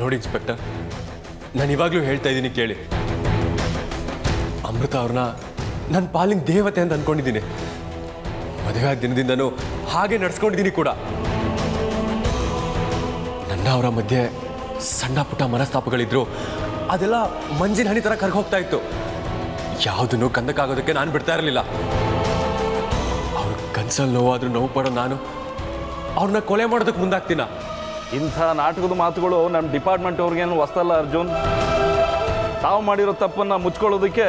ನೋಡಿ ಇನ್ಸ್ಪೆಕ್ಟರ್, ನಾನು ಇವಾಗಲೂ ಹೇಳ್ತಾ ಇದ್ದೀನಿ ಕೇಳಿ. ಅಮೃತ ಅವ್ರನ್ನ ನನ್ನ ಪಾಲಿನ ದೇವತೆ ಅಂತ ಅಂದ್ಕೊಂಡಿದ್ದೀನಿ. ಮದುವೆ ಆದ ದಿನದಿಂದನೂ ಹಾಗೆ ನಡ್ಸ್ಕೊಂಡಿದ್ದೀನಿ ಕೂಡ. ನನ್ನ ಅವರ ಮಧ್ಯೆ ಸಣ್ಣ ಪುಟ್ಟ ಮನಸ್ತಾಪಗಳಿದ್ರು, ಅದೆಲ್ಲ ಮಂಜಿನ ಹನಿ ಥರ ಕರ್ಗ ಹೋಗ್ತಾ ಇತ್ತು. ಯಾವುದನ್ನು ಕಂದಕ್ಕಾಗೋದಕ್ಕೆ ನಾನು ಬಿಡ್ತಾ ಇರಲಿಲ್ಲ. ಅವ್ರ ಕನ್ಸಲ್ಲಿ ನೋವಾದ್ರೂ ನೋವು ಪಡೋ ನಾನು ಅವ್ರನ್ನ ಕೊಲೆ ಮಾಡೋದಕ್ಕೆ ಮುಂದಾಗ್ತೀನ. ಇಂಥ ನಾಟಕದ ಮಾತುಗಳು ನಮ್ಮ ಡಿಪಾರ್ಟ್ಮೆಂಟ್ ಅವ್ರಿಗೇನು ಹೊಸ್ತಲ್ಲ ಅರ್ಜುನ್. ತಾವು ಮಾಡಿರೋ ತಪ್ಪನ್ನು ಮುಚ್ಕೊಳ್ಳೋದಕ್ಕೆ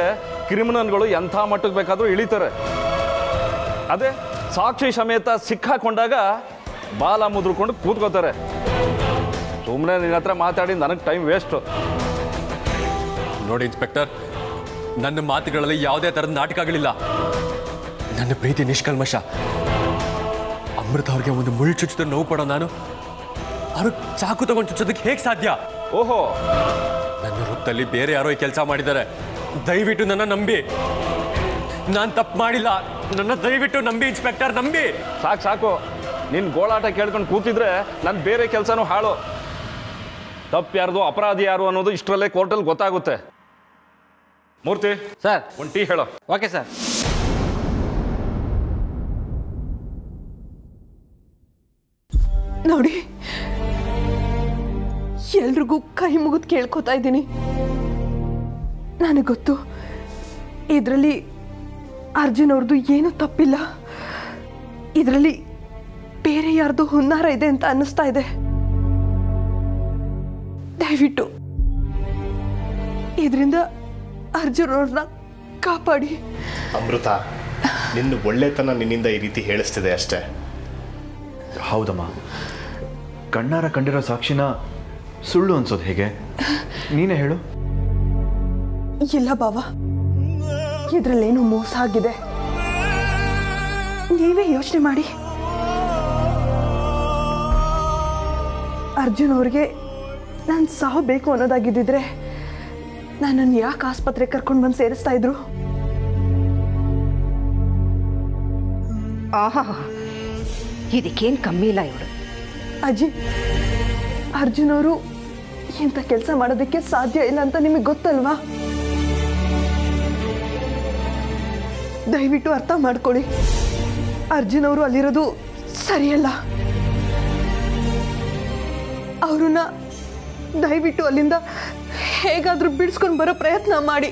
ಕ್ರಿಮಿನಲ್ಗಳು ಎಂಥ ಮಟ್ಟಕ್ಕೆ ಬೇಕಾದರೂ ಇಳಿತಾರೆ. ಅದೇ ಸಾಕ್ಷಿ ಸಮೇತ ಸಿಕ್ಕಾಕೊಂಡಾಗ ಬಾಲ ಮುದ್ರಕೊಂಡು ಕೂತ್ಕೋತಾರೆ. ಸುಮ್ಮನೆ ನಿನ್ನ ಹತ್ರ ಮಾತಾಡಿ ನನಗೆ ಟೈಮ್ ವೇಸ್ಟು. ನೋಡಿ ಇನ್ಸ್ಪೆಕ್ಟರ್, ನನ್ನ ಮಾತುಗಳಲ್ಲಿ ಯಾವುದೇ ಥರದ ನಾಟಕಗಳಿಲ್ಲ. ನನ್ನ ಪ್ರೀತಿ ನಿಷ್ಕಲ್ಮಶ. ಅಮೃತ ಅವ್ರಿಗೆ ಒಂದು ಮುಳ್ಳು ಚುಚ್ಚಿದ್ರೆ ನೋವು ಪಡೋ ನಾನು ಅವ್ರಿಗೆ ಚಾಕು ತಗೊಂಡು ಚುಚ್ಚೋದಕ್ಕೆ ಹೇಗೆ ಸಾಧ್ಯ? ಓಹೋ, ನನ್ನ ವೃತ್ತಲ್ಲಿ ಬೇರೆ ಯಾರೋ ಈ ಕೆಲಸ ಮಾಡಿದ್ದಾರೆ. ದಯವಿಟ್ಟು ನನ್ನ ನಂಬಿ. ನಾನು ತಪ್ಪು ಮಾಡಿಲ್ಲ, ನನ್ನ ದಯವಿಟ್ಟು ನಂಬಿ ಇನ್ಸ್ಪೆಕ್ಟರ್, ನಂಬಿ. ಸಾಕು ಸಾಕು, ನಿನ್ನ ಗೋಳಾಟ ಕೇಳ್ಕೊಂಡು ಕೂತಿದ್ರೆ ನನ್ನ ಬೇರೆ ಕೆಲಸನೂ ಹಾಳು. ತಪ್ಪು ಯಾರ್ದು, ಅಪರಾಧಿ ಯಾರು ಅನ್ನೋದು ಇಷ್ಟರಲ್ಲೇ ಕೋರ್ಟಲ್ಲಿ ಗೊತ್ತಾಗುತ್ತೆ. ಮೂರ್ತಿ ಸರ್, ಒಂದು ಟೀ ಹೇಳೋ. Okay sir. ನೋಡಿ, ಎಲ್ರಿಗೂ ಕೈ ಮುಗಿದು ಕೇಳ್ಕೊತಾ ಇದ್ದೀನಿ. ನನಗೆ ಗೊತ್ತು ಇದರಲ್ಲಿ ಅರ್ಜುನ್ ಅವ್ರದ್ದು ಏನೂ ತಪ್ಪಿಲ್ಲ. ಇದರಲ್ಲಿ ಬೇರೆ ಯಾರ್ದು ಹುನ್ನಾರ ಇದೆ ಅಂತ ಅನ್ನಿಸ್ತಾ ಇದೆ. ದಯವಿಟ್ಟು ಇದರಿಂದ ಅರ್ಜುನ್ ಅವ್ರನ್ನ ಕಾಪಾಡಿ. ಅಮೃತ, ನಿನ್ನ ಒಳ್ಳೆತನ ನಿನ್ನಿಂದ ಈ ರೀತಿ ಹೇಳಿಸ್ತಿದೆ ಅಷ್ಟೇ. ಹೌದಮ್ಮ, ಕಣ್ಣಾರ ಕಂಡಿರೋ ಸಾಕ್ಷಿನ ಸುಳ್ಳು ಅನ್ಸೋದು ಹೇಗೆ? ನೀನೇ ಹೇಳು. ಇಲ್ಲ ಬಾವಾ, ಇದರಲ್ಲೇನು ಮೋಸ ಆಗಿದೆ. ನೀವೇ ಯೋಚನೆ ಮಾಡಿ. ಅರ್ಜುನ್ ಅವ್ರಿಗೆ ನಾನು ಸಾವು ಬೇಕು ಅನ್ನೋದಾಗಿದ್ದಿದ್ರೆ ನನ್ನನ್ನು ಯಾಕೆ ಆಸ್ಪತ್ರೆಗೆ ಕರ್ಕೊಂಡು ಬಂದು ಸೇರಿಸ್ತಾ ಇದ್ರು? ಆಹಾ, ಇದಕ್ಕೇನು ಕಮ್ಮಿ ಇಲ್ಲ ಇವರು. ಅಜ್ಜಿ, ಅರ್ಜುನ್ ಅವರು ಇಂಥ ಕೆಲಸ ಮಾಡೋದಕ್ಕೆ ಸಾಧ್ಯ ಇಲ್ಲ ಅಂತ ನಿಮಗೆ ಗೊತ್ತಲ್ವಾ? ದಯವಿಟ್ಟು ಅರ್ಥ ಮಾಡ್ಕೊಳ್ಳಿ. ಅರ್ಜುನ್ ಅವರು ಅಲ್ಲಿರೋದು ಸರಿಯಲ್ಲ. ಅವರನ್ನ ದಯವಿಟ್ಟು ಅಲ್ಲಿಂದ ಹೇಗಾದ್ರೂ ಬಿಡಿಸ್ಕೊಂಡು ಬರೋ ಪ್ರಯತ್ನ ಮಾಡಿ.